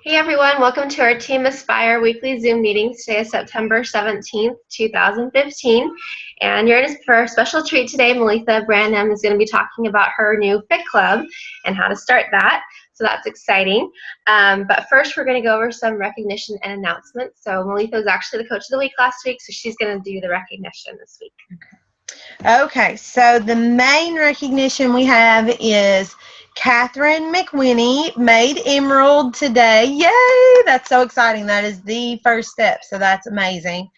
Hey everyone, welcome to our Team Aspire weekly Zoom meeting. Today is September 17th, 2015, and you're in for a special treat today. Maletha Branam is going to be talking about her new Fit Club and how to start that, so that's exciting. But first we're going to go over some recognition and announcements. So Maletha was actually the Coach of the Week last week, so she's going to do the recognition this week. Okay, so the main recognition we have is Catherine McWinney made Emerald today. Yay! That's so exciting. That is the first step, so that's amazing.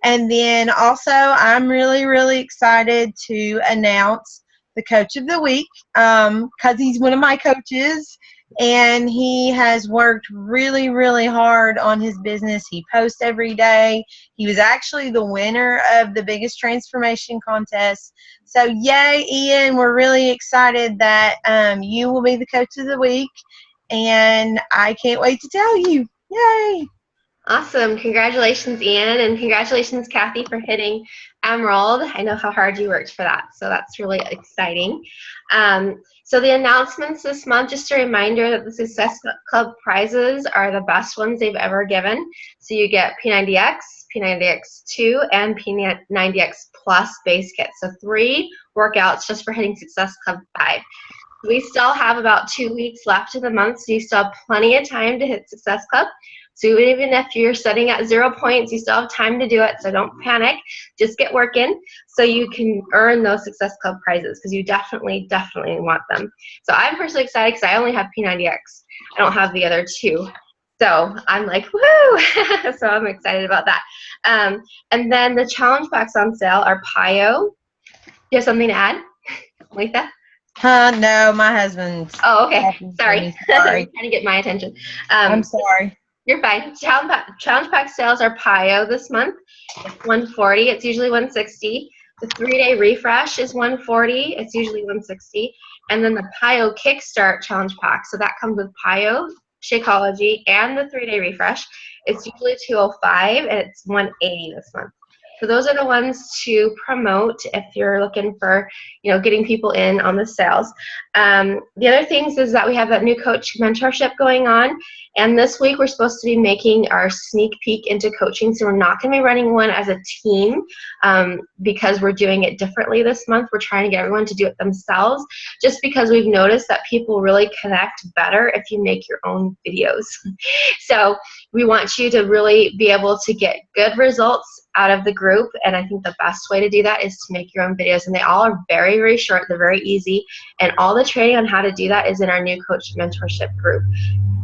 And then also, I'm really excited to announce the Coach of the Week because he's one of my coaches, and he has worked really hard on his business. He posts every day. He was actually the winner of the biggest transformation contest. So yay, Ian, we're really excited that you will be the Coach of the Week, and I can't wait to tell you. Yay! Awesome. Congratulations, Ian, and congratulations, Kathy, for hitting Emerald. I know how hard you worked for that, so that's really exciting. So the announcements this month, just a reminder that the Success Club prizes are the best ones they've ever given. So you get P90X, P90X2, and P90X Plus base kit. So 3 workouts just for hitting Success Club 5. We still have about 2 weeks left of the month, so you still have plenty of time to hit Success Club. So even if you're setting at 0 points, you still have time to do it, so don't panic. Just get working so you can earn those Success Club prizes, because you definitely want them. So I'm personally excited because I only have P90X. I don't have the other 2. So I'm like, woo! So I'm excited about that. And then the challenge packs on sale are PIO. You have something to add, Maletha? No, my husband's. Oh, okay. Sorry. Sorry. Trying to get my attention. I'm sorry. You're fine. Challenge pack sales are PIO this month. It's $140. It's usually $160. The 3-day refresh is $140. It's usually $160. And then the PIO Kickstart challenge pack. So that comes with PIO, Shakeology, and the 3-day refresh. It's usually $205, and it's $180 this month. So those are the ones to promote if you're looking for, getting people in on the sales. The other things is that we have that new coach mentorship going on. And this week we're supposed to be making our sneak peek into coaching. So we're not going to be running one as a team because we're doing it differently this month. We're trying to get everyone to do it themselves, just because we've noticed that people really connect better if you make your own videos. So we want you to really be able to get good results out of the group, and I think the best way to do that is to make your own videos, and they all are very short. They're very easy, and all the training on how to do that is in our new coach mentorship group.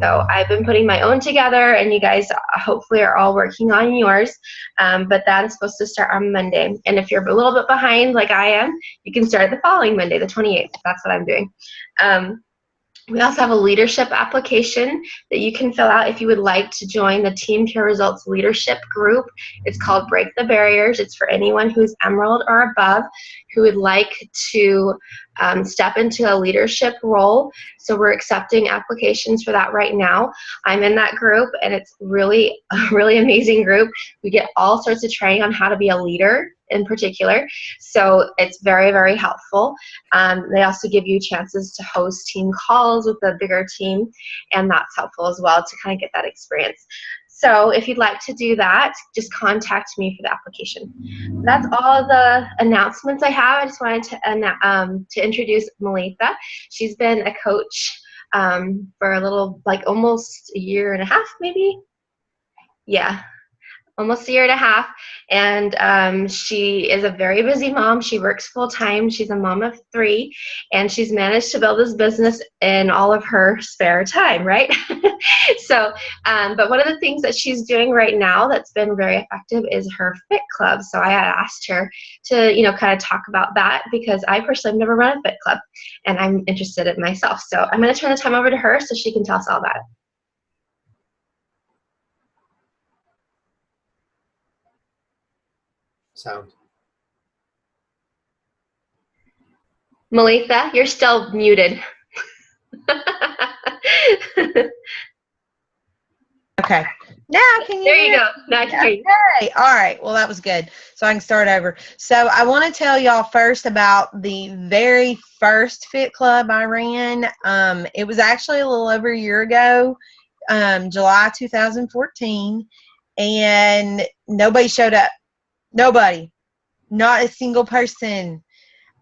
So I've been putting my own together, and you guys hopefully are all working on yours, but that is supposed to start on Monday. And if you're a little bit behind like I am, you can start the following Monday, the 28th. That's what I'm doing. We also have a leadership application that you can fill out if you would like to join the Team Pure Results leadership group. It's called Break the Barriers. It's for anyone who's Emerald or above who would like to step into a leadership role. So we're accepting applications for that right now. I'm in that group, and it's really a really amazing group. We get all sorts of training on how to be a leader in particular, so it's very helpful. They also give you chances to host team calls with a bigger team, and that's helpful as well to kind of get that experience. So if you'd like to do that, just contact me for the application. That's all the announcements I have. I just wanted to introduce Maletha. She's been a coach for a little, like almost a year and a half, maybe? Yeah. Almost a year and a half, and she is a very busy mom. She works full-time. She's a mom of 3, and she's managed to build this business in all of her spare time, right? So, but one of the things that she's doing right now that's been very effective is her Fit Club. So I had asked her to, kind of talk about that, because I personally have never run a Fit Club, and I'm interested in myself. So I'm going to turn the time over to her so she can tell us all about it. Sound. Maletha, you're still muted. Okay. Now can you There hear you go. Now I can hear you. Okay. All right. Well, that was good. So I can start over. So I want to tell y'all first about the very first Fit Club I ran. It was actually a little over a year ago. July 2014, and nobody showed up. Nobody. Not a single person.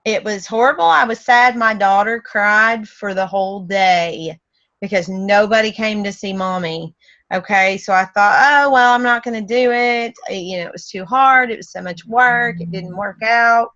It was horrible. I was sad. My daughter cried for the whole day because nobody came to see mommy. Okay, so I thought, oh, well, I'm not going to do it. It was too hard. It was so much work. It didn't work out.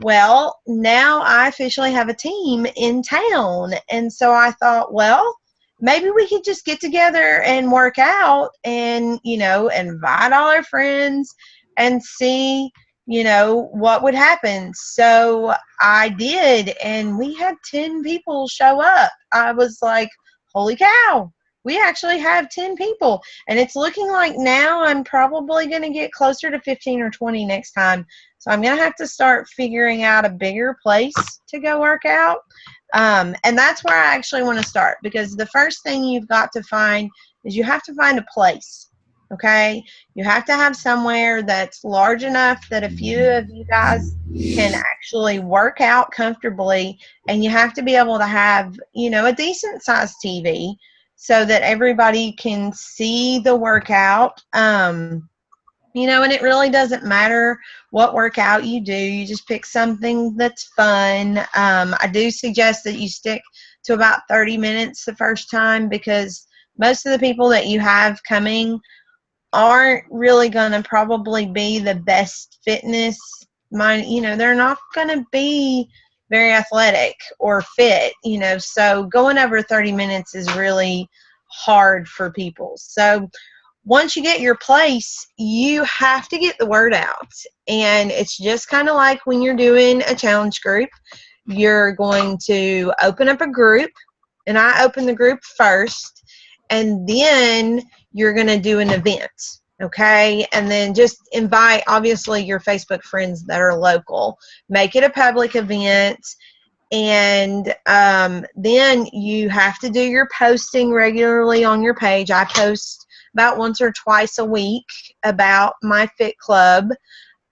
Well, now I officially have a team in town. And so I thought, well, maybe we could just get together and work out and, invite all our friends and see, what would happen. So I did, and we had 10 people show up. I was like, holy cow, we actually have 10 people. And it's looking like now I'm probably going to get closer to 15 or 20 next time. So I'm going to have to start figuring out a bigger place to go work out. And that's where I actually want to start, because the first thing you've got to find is you have to find a place. Okay? You have to have somewhere that's large enough that a few of you guys can actually work out comfortably, and you have to be able to have, a decent sized TV so that everybody can see the workout. And it really doesn't matter what workout you do. You just pick something that's fun. I do suggest that you stick to about 30 minutes the first time, because most of the people that you have coming aren't really going to probably be the best fitness mind. They're not going to be very athletic or fit, so going over 30 minutes is really hard for people. So once you get your place, you have to get the word out. And it's just kind of like when you're doing a challenge group. You're going to open up a group, and I open the group first, and then you're going to do an event, okay? And then just invite, obviously, your Facebook friends that are local. Make it a public event. And then you have to do your posting regularly on your page. I post about once or twice a week about my fit club.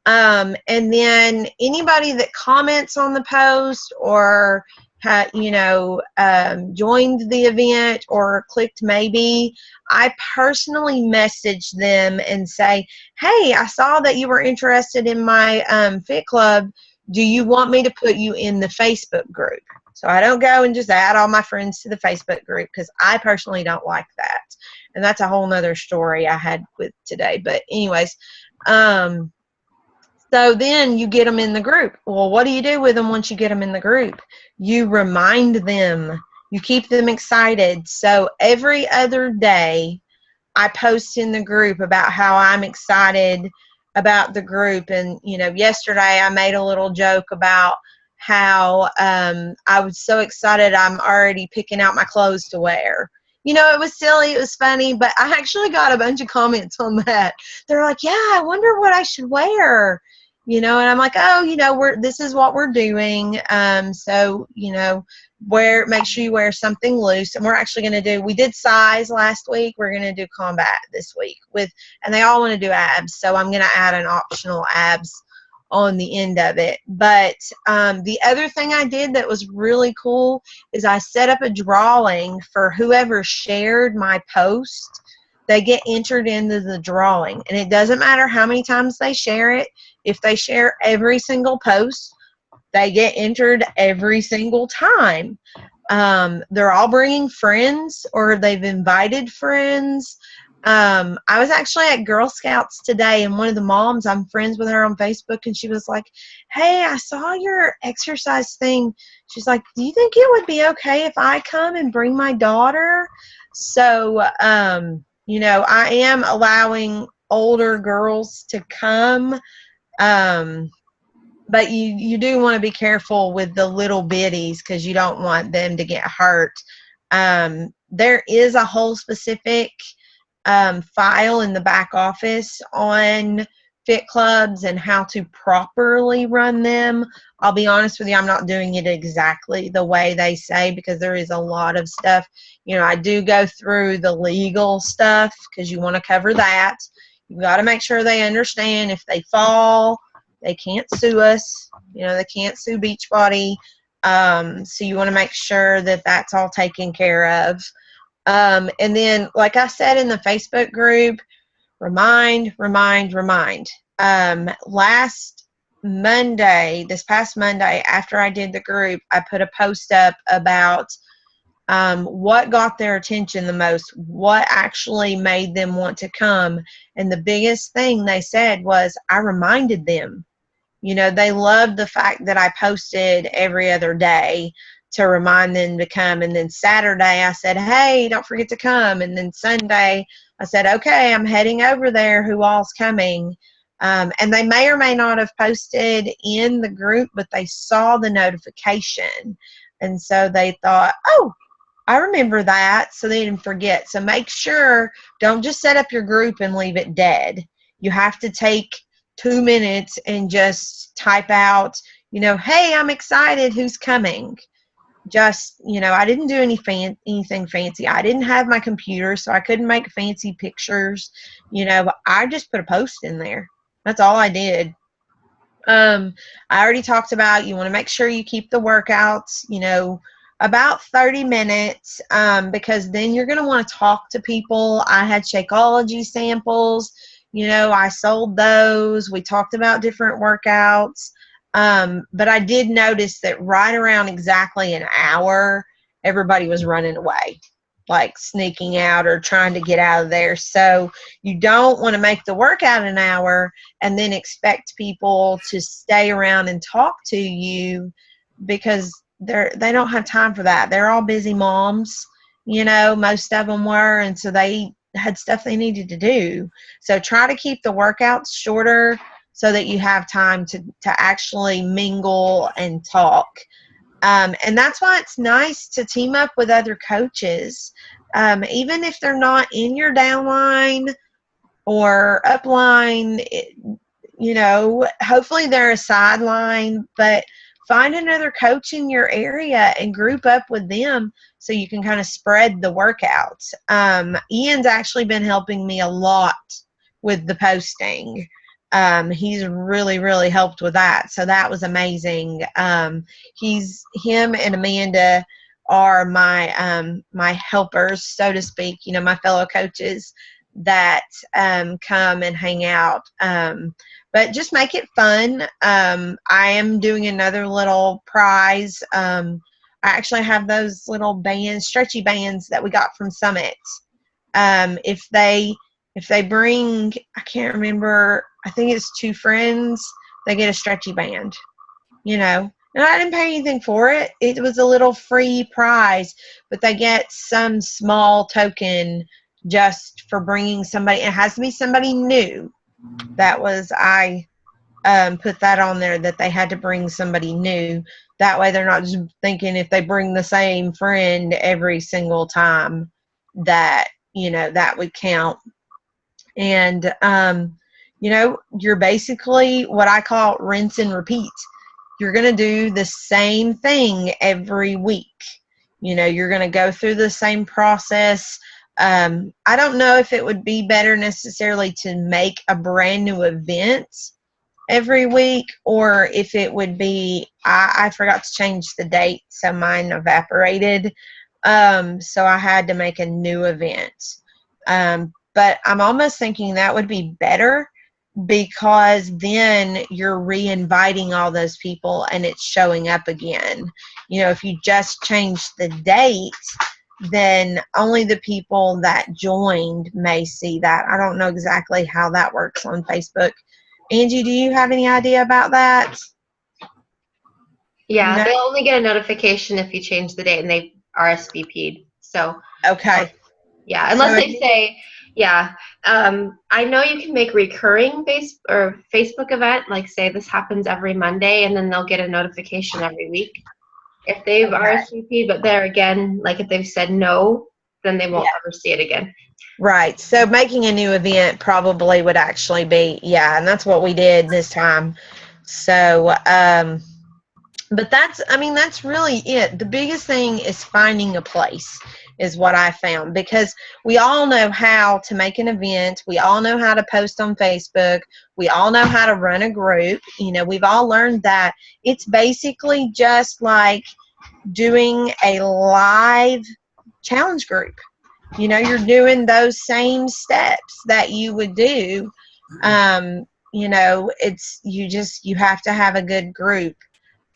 And then anybody that comments on the post or joined the event or clicked maybe, I personally message them and say, hey, I saw that you were interested in my fit club. Do you want me to put you in the Facebook group? So I don't go and just add all my friends to the Facebook group, because I personally don't like that. And that's a whole nother story I had with today. But anyways, so then you get them in the group. Well, what do you do with them once you get them in the group? You remind them. You keep them excited. So every other day, I post in the group about how I'm excited about the group. And, yesterday I made a little joke about how I was so excited I'm already picking out my clothes to wear. It was silly, it was funny, but I actually got a bunch of comments on that. They're like, yeah, I wonder what I should wear. And I'm like, oh, this is what we're doing. So, make sure you wear something loose. And we're actually going to we did size last week. We're going to do combat this week and they all want to do abs. So I'm going to add an optional abs on the end of it. But the other thing I did that was really cool is I set up a drawing for whoever shared my post. They get entered into the drawing, and it doesn't matter how many times they share it. If they share every single post, they get entered every single time. They're all bringing friends, or they've invited friends. I was actually at Girl Scouts today, and one of the moms, I'm friends with her on Facebook, and she was like, hey, I saw your exercise thing. She's like, do you think it would be okay if I come and bring my daughter? So, I am allowing older girls to come. But you do want to be careful with the little bitties, because you don't want them to get hurt. There is a whole specific file in the back office on fit clubs and how to properly run them. I'll be honest with you, I'm not doing it exactly the way they say, because there is a lot of stuff. I do go through the legal stuff, because you want to cover that. You've got to make sure they understand if they fall, they can't sue us. They can't sue Beachbody. So you want to make sure that that's all taken care of. And then, like I said in the Facebook group, remind, remind, remind. This past Monday, after I did the group, I put a post up about what got their attention the most, what actually made them want to come. And the biggest thing they said was, I reminded them. They loved the fact that I posted every other day to remind them to come. And then Saturday, I said, hey, don't forget to come. And then Sunday, I said, okay, I'm heading over there. Who all's coming? And they may or may not have posted in the group, but they saw the notification. And so they thought, oh, I remember that. So they didn't forget. So make sure, don't just set up your group and leave it dead. You have to take 2 minutes and just type out, hey, I'm excited. Who's coming? Just, I didn't do anything fancy. I didn't have my computer, so I couldn't make fancy pictures. I just put a post in there. That's all I did. I already talked about, you want to make sure you keep the workouts, about 30 minutes, because then you're going to want to talk to people. I had Shakeology samples. I sold those. We talked about different workouts. But I did notice that right around exactly an hour, everybody was running away, like sneaking out or trying to get out of there. So you don't want to make the workout an hour and then expect people to stay around and talk to you, because they don't have time for that. They're all busy moms, most of them were, and so they had stuff they needed to do. So try to keep the workouts shorter so that you have time to actually mingle and talk. And that's why it's nice to team up with other coaches, even if they're not in your downline or upline. Hopefully they're a sideline, but find another coach in your area and group up with them so you can kind of spread the workouts. Ian's actually been helping me a lot with the posting. He's really, really helped with that. So that was amazing. Him and Amanda are my helpers, so to speak, my fellow coaches that come and hang out. But just make it fun. I am doing another little prize. I actually have those little bands, stretchy bands that we got from Summit. If they bring, I can't remember, I think it's 2 friends, they get a stretchy band, and I didn't pay anything for it. It was a little free prize, but they get some small token just for bringing somebody. It has to be somebody new. I put that on there, that they had to bring somebody new. That way they're not just thinking if they bring the same friend every single time that, that would count. And, you're basically what I call rinse and repeat. You're going to do the same thing every week. You're going to go through the same process. I don't know if it would be better necessarily to make a brand new event every week, or if it would be, I forgot to change the date, so mine evaporated. So I had to make a new event. But I'm almost thinking that would be better, because then you're re-inviting all those people and it's showing up again. If you just change the date, then only the people that joined may see that. I don't know exactly how that works on Facebook. Angie, do you have any idea about that? Yeah, No? they'll only get a notification if you change the date and they RSVP'd. So, Okay. yeah, unless they say, yeah. I know you can make recurring Facebook event, like say this happens every Monday, and then they'll get a notification every week if they've RSVP'd. But there again, like if they've said no, then they won't ever see it again. Right. So making a new event probably would actually be, and that's what we did this time. So, but that's really it. The biggest thing is finding a place, is what I found, because we all know how to make an event. We all know how to post on Facebook. We all know how to run a group. We've all learned that. It's basically just like doing a live challenge group. you're doing those same steps that you would do. You have to have a good group.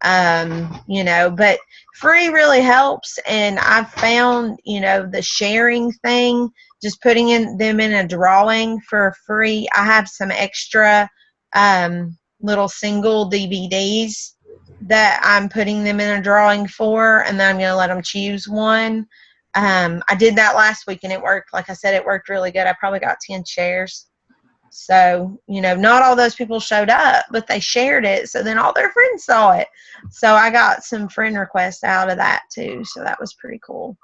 But free really helps, and I've found, the sharing thing, just putting them in a drawing for free. I have some extra little single DVDs that I'm putting them in a drawing for, and then I'm going to let them choose one. I did that last week, and it worked. Like I said, it worked really good. I probably got 10 shares. So, not all those people showed up, but they shared it. So then all their friends saw it. So I got some friend requests out of that too. So that was pretty cool.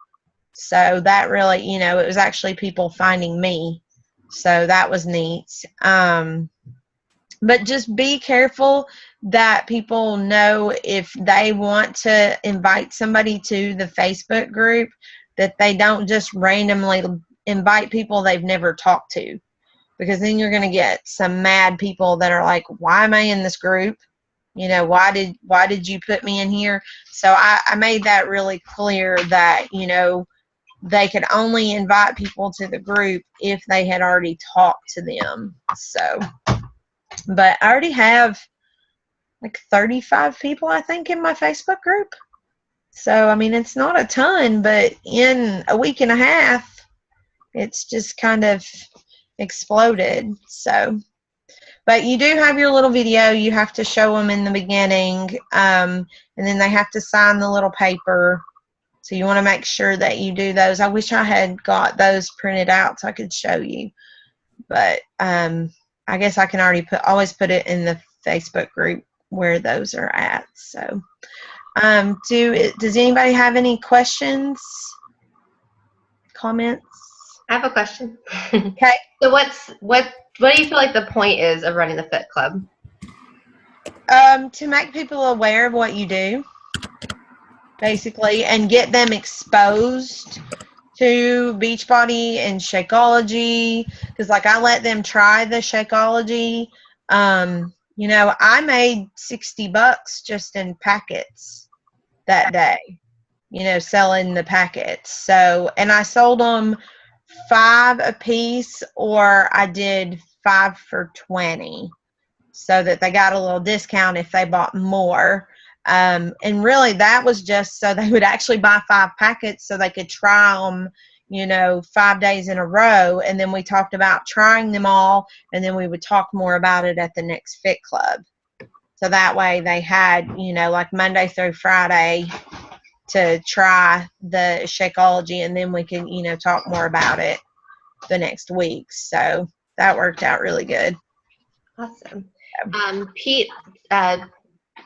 So that really, it was actually people finding me. So that was neat. But just be careful that people know if they want to invite somebody to the Facebook group, that they don't just randomly invite people they've never talked to. Because then you're going to get some mad people that are like, why am I in this group? Why did you put me in here? So I made that really clear that, they could only invite people to the group if they had already talked to them. So, but I already have like 35 people, I think, in my Facebook group. So, I mean, it's not a ton, but in a week and a half, it's just kind of exploded. So, but you do have your little video. You have to show them in the beginning, and then they have to sign the little paper. So you want to make sure that you do those. I wish I had got those printed out so I could show you, but I guess I can always put it in the Facebook group where those are at. So, does anybody have any questions, comments? I have a question. Okay. So what do you feel like the point is of running the Fit Club? To make people aware of what you do, basically, and get them exposed to Beachbody and Shakeology, because like I let them try the Shakeology. I made $60 just in packets that day, selling the packets. So, and I sold them 5 a piece, or I did 5 for $20, so that they got a little discount if they bought more. And really, that was just so they would actually buy 5 packets so they could try them, 5 days in a row. And then we talked about trying them all, and then we would talk more about it at the next Fit Club. So that way they had, like Monday through Friday to try the Shakeology, and then we could, talk more about it the next week. So that worked out really good. Awesome. Pete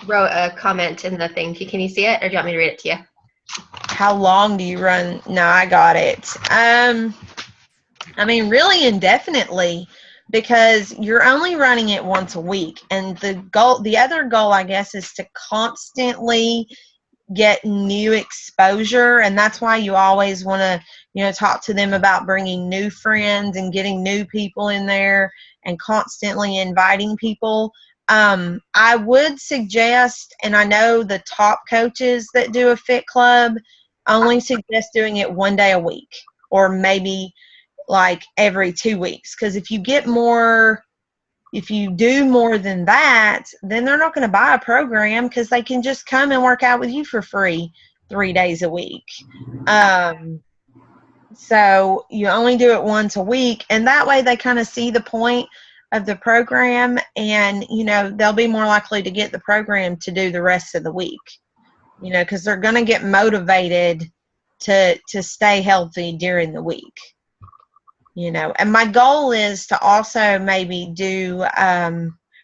wrote a comment in the thing. Can you see it, or do you want me to read it to you? How long do you run? No, I got it. I mean, really indefinitely, because you're only running it once a week. And the other goal, I guess, is to constantly get new exposure. And that's why you always want to, talk to them about bringing new friends and getting new people in there and constantly inviting people. I would suggest, and I know the top coaches that do a Fit Club only suggest doing it 1 day a week, or maybe like every 2 weeks. Because if you do more than that, then they're not going to buy a program, because they can just come and work out with you for free 3 days a week. So you only do it once a week, and that way they kind of see the point of the program, and they'll be more likely to get the program to do the rest of the week, because they're going to get motivated to stay healthy during the week. And my goal is to also maybe do,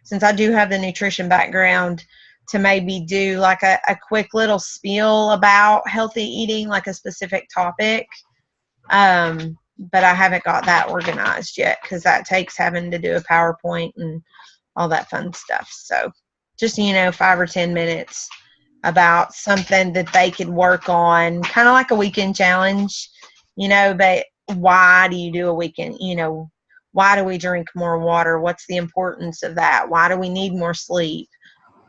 since I do have the nutrition background, to maybe do like a quick little spiel about healthy eating, like a specific topic. But I haven't got that organized yet, because that takes having to do a PowerPoint and all that fun stuff. So just, 5 or 10 minutes about something that they could work on, kind of like a weekend challenge, but why do you do a weekend? Why do we drink more water? What's the importance of that? Why do we need more sleep?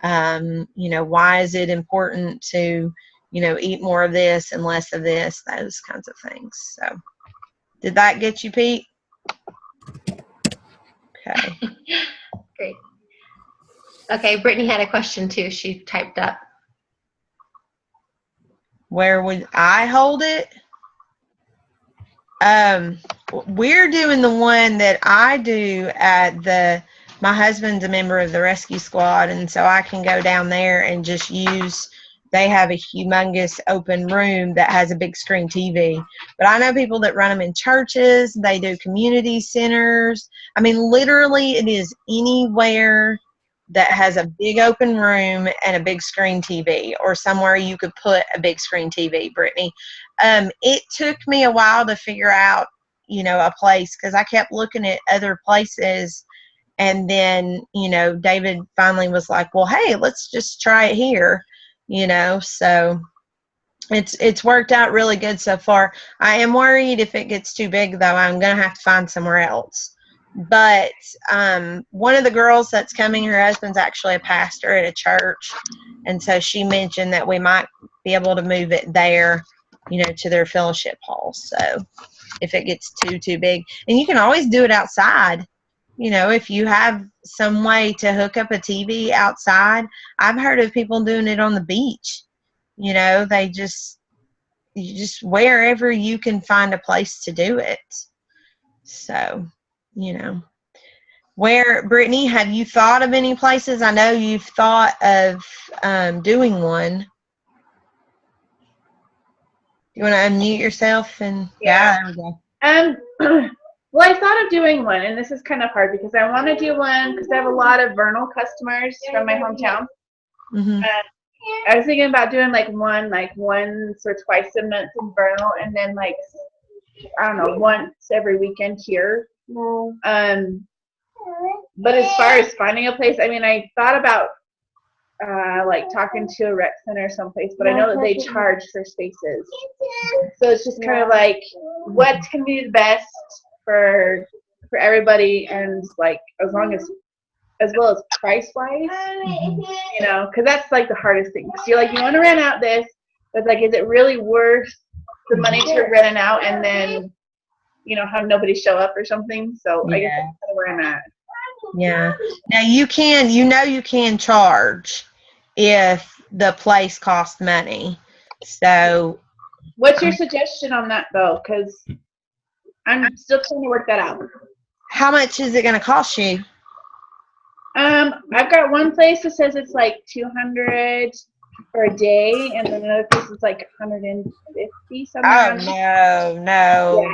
Why is it important to, eat more of this and less of this? Those kinds of things. So, Did that get you, Pete? Okay. Great. Okay, Brittany had a question too. She typed up. Where would I hold it? We're doing the one that I do at my husband's a member of the rescue squad, and so I can go down there and just they have a humongous open room that has a big screen TV. But I know people that run them in churches, they do community centers. I mean, literally it is anywhere that has a big open room and a big screen TV, or somewhere you could put a big screen TV, Brittany. It took me a while to figure out, a place, because I kept looking at other places. And then, David finally was like, well, hey, let's just try it here, so it's worked out really good so far. I am worried if it gets too big, though, I'm going to have to find somewhere else. But one of the girls that's coming, her husband's actually a pastor at a church. And so she mentioned that we might be able to move it there, to their fellowship hall. So if it gets too big. And you can always do it outside. If you have some way to hook up a TV outside. I've heard of people doing it on the beach. You just wherever you can find a place to do it. So, where, Brittany, have you thought of any places? I know you've thought of doing one. You want to unmute yourself? And Yeah. there we go. Well, I thought of doing one, and this is kind of hard because I want to do one because I have a lot of Vernal customers from my hometown. Mm-hmm. I was thinking about doing once or twice a month in Vernal, and then I don't know, once every weekend here. But as far as finding a place, I mean, I thought about talking to a rec center someplace, but I know that they charge for spaces. So it's just kind of like, what can be the best for everybody, and as well as price wise, because that's the hardest thing. Because you want to rent out this, but is it really worth the money to rent it out and then have nobody show up or something? So I guess that's kind of where I'm at. Yeah. Now you can charge if the place costs money. So what's your suggestion on that though? Because I'm still trying to work that out. How much is it going to cost you? I've got one place that says it's $200 for a day, and then another place is $150 something. Oh no.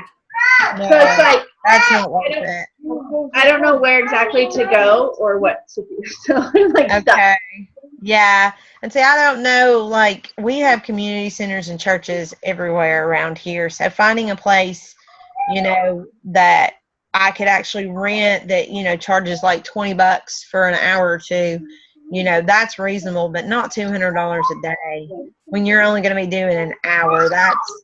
Yeah. So it's that's not worth it. I don't know where exactly to go or what to do. So I'm okay. stuck. Yeah. And see, I don't know, we have community centers and churches everywhere around here. So finding a place, that I could actually rent that, charges $20 for an hour or two, that's reasonable, but not $200 a day when you're only going to be doing an hour. That's,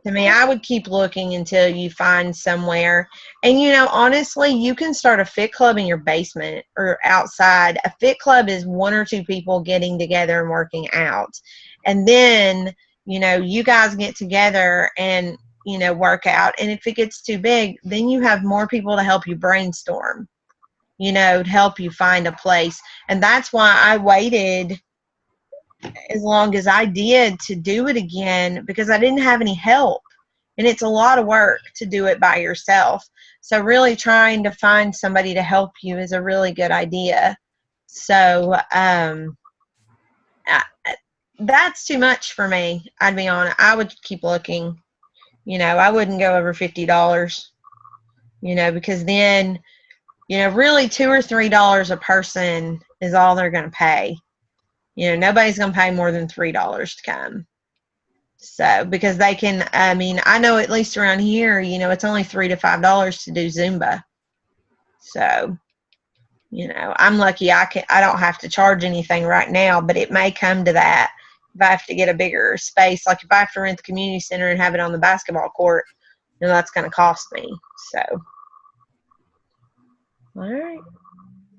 to me, I would keep looking until you find somewhere. And, honestly, you can start a fit club in your basement or outside. A fit club is one or two people getting together and working out. And then, you guys get together and, work out. And if it gets too big, then you have more people to help you brainstorm, to help you find a place. And that's why I waited as long as I did to do it again, because I didn't have any help. And it's a lot of work to do it by yourself. So really trying to find somebody to help you is a really good idea. So that's too much for me. I'd be honest. I would keep looking. I wouldn't go over $50, because then, really $2 or $3 a person is all they're going to pay. Nobody's going to pay more than $3 to come. So, because they can, I know at least around here, it's only $3 to $5 to do Zumba. So, I'm lucky I don't have to charge anything right now, but it may come to that. If I have to get a bigger space, if I have to rent the community center and have it on the basketball court, that's going to cost me. So, all right.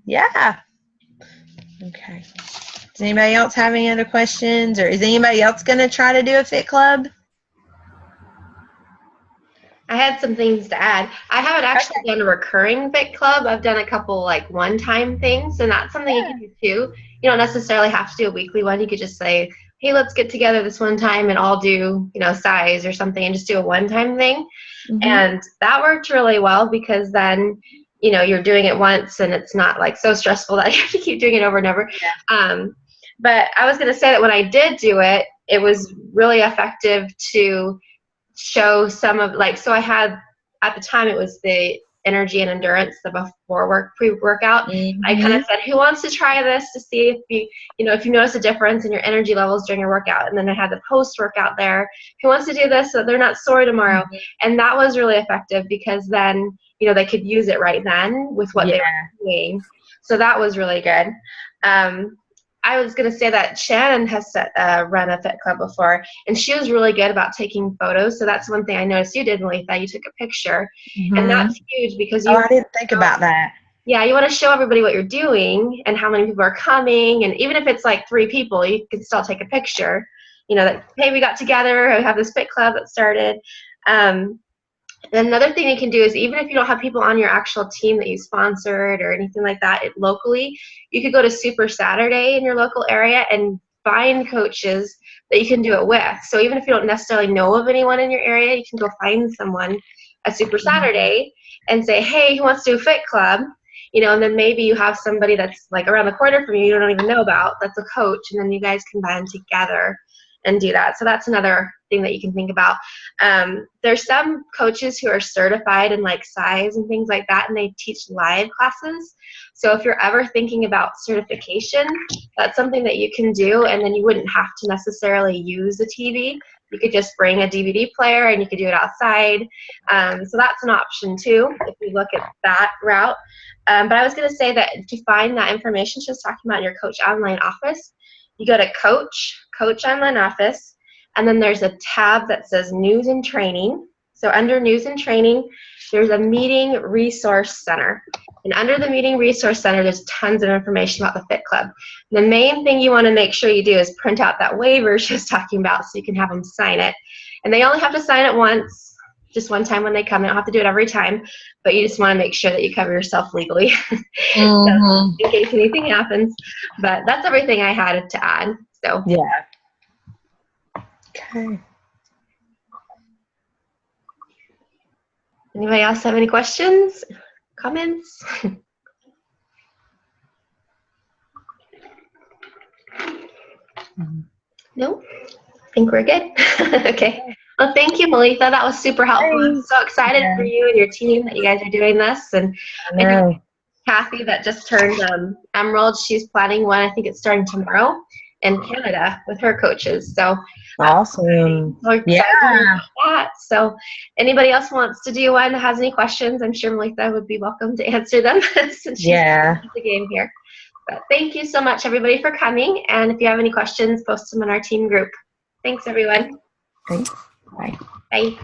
Yeah. Okay. Does anybody else have any other questions, or is anybody else going to try to do a fit club? I had some things to add. I haven't actually done a recurring fit club. I've done a couple like one-time things, and that's something you can do too. You don't necessarily have to do a weekly one. You could just say, hey, let's get together this one time and all do, size or something and just do a one-time thing. And that worked really well because then, you're doing it once and it's not like so stressful that you have to keep doing it over and over. But I was going to say that when I did do it, it was really effective to show some of so I had at the time it was the energy and endurance, the before pre-workout. I kind of said, who wants to try this to see if if you notice a difference in your energy levels during your workout. And then I had the post-workout there, who wants to do this so they're not sore tomorrow. And that was really effective because then they could use it right then with what they were doing. So that was really good. I was going to say that Shannon has run a fit club before, and she was really good about taking photos. So that's one thing I noticed you did, Maletha. You took a picture, and that's huge because I didn't think about that. Yeah, you want to show everybody what you're doing and how many people are coming, and even if it's like 3 people, you can still take a picture. That hey, we got together, we have this fit club that started. And another thing you can do is even if you don't have people on your actual team that you sponsored or anything like that locally, you could go to Super Saturday in your local area and find coaches that you can do it with. So even if you don't necessarily know of anyone in your area, you can go find someone at Super Saturday and say, hey, who wants to do a fit club? And then maybe you have somebody that's like around the corner from you don't even know about, that's a coach, and then you guys can band together and do that. So that's another thing that you can think about. There's some coaches who are certified in like size and things like that, and they teach live classes. So if you're ever thinking about certification, that's something that you can do, and then you wouldn't have to necessarily use a TV. You could just bring a DVD player and you could do it outside. So that's an option too, if you look at that route. But I was going to say that to find that information she was talking about in your Coach Online office, you go to Coach Online office, and then there's a tab that says News and Training. So under News and Training, there's a Meeting Resource Center. And under the Meeting Resource Center, there's tons of information about the Fit Club. The main thing you want to make sure you do is print out that waiver she was talking about so you can have them sign it. And they only have to sign it once, just one time when they come. They don't have to do it every time, but you just want to make sure that you cover yourself legally so, in case anything happens. But that's everything I had to add. So Okay. Anybody else have any questions, comments? No? I think we're good. Okay. Well, thank you, Maletha. That was super helpful. I'm so excited for you and your team that you guys are doing this. And Kathy that just turned Emerald, she's planning one. I think it's starting tomorrow in Canada with her coaches. So awesome. That. So anybody else wants to do one, has any questions, I'm sure Maletha would be welcome to answer them since she's the game here. But thank you so much, everybody, for coming. And if you have any questions, post them in our team group. Thanks, everyone. Thanks. Bye. Bye.